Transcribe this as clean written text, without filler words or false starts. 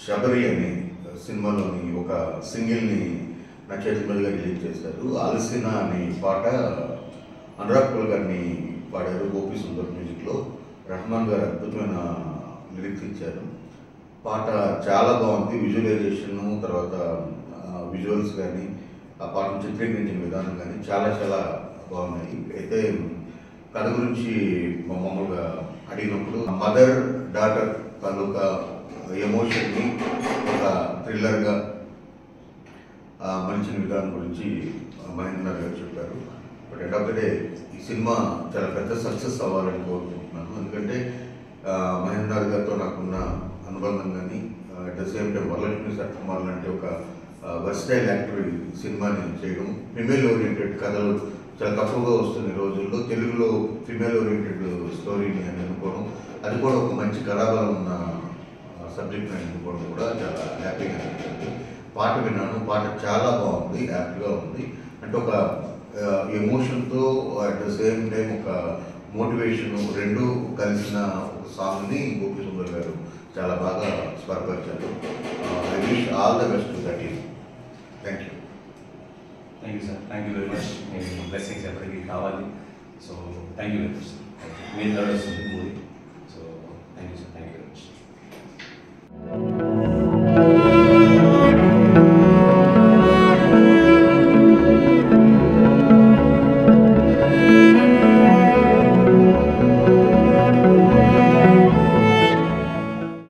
శబరి అనే సినిమాలోని ఒక సింగిల్ని నా చేతి మీదుగా రిలీజ్ చేశారు. అలసిన అనే పాట అనురాగ్ కుల్ గారిని పాడారు. గోపి సుందర్ మ్యూజిక్లో రెహమాన్ గారు అద్భుతమైన లిరిక్స్ ఇచ్చారు. పాట చాలా బాగుంది. విజువలైజేషన్, తర్వాత విజువల్స్ కానీ, ఆ పాటను చిత్రీకరించిన విధానం కానీ చాలా చాలా బాగున్నాయి. అయితే కథ గురించి మామూలుగా అడిగినప్పుడు మదర్ డాటర్ తాలూకా ఎమోషన్ని ఒక థ్రిల్లర్గా మలిచిన విధానం గురించి మహేంద్ర గారు చెప్పారు. But end of the day ఈ సినిమా చాలా పెద్ద సక్సెస్ అవ్వాలని కోరుకుంటున్నాను. ఎందుకంటే మహేంద్ర గారితో నాకున్న అనుబంధం కానీ, at the same time Varalakshmi Satyakumar లాంటి ఒక వర్స్టైల్ యాక్టర్ సినిమాని చేయడం, ఫిమేల్ ఓరియంటెడ్ కథలు చాలా తక్కువగా వస్తున్న రోజుల్లో తెలుగులో ఫిమేల్ ఓరియంటెడ్ స్టోరీని అని అనుకోవడం, అది కూడా ఒక మంచి కళాబలం ఉన్న సబ్జెక్ట్ని అనుకోవడం కూడా చాలా హ్యాపీగా అనిపించింది. పాట విన్నాను, పాట చాలా బాగుంది, హ్యాపీగా ఉంది. అంటే ఒక ఎమోషన్తో అట్ ద సేమ్ టైం ఒక మోటివేషన్ రెండు కలిసిన ఒక సాంగ్ని గోపి సుందర్ గారు చాలా బాగా స్వరపరిచారు. I wish all the best to the team. Thank you. Thank you sir, thank you very much. మీ బ్లెస్సింగ్స్ ఎప్పటికీ కావాలి. So thank you very much sir. మీ థర్డ్ వస్తుంది మూవీ.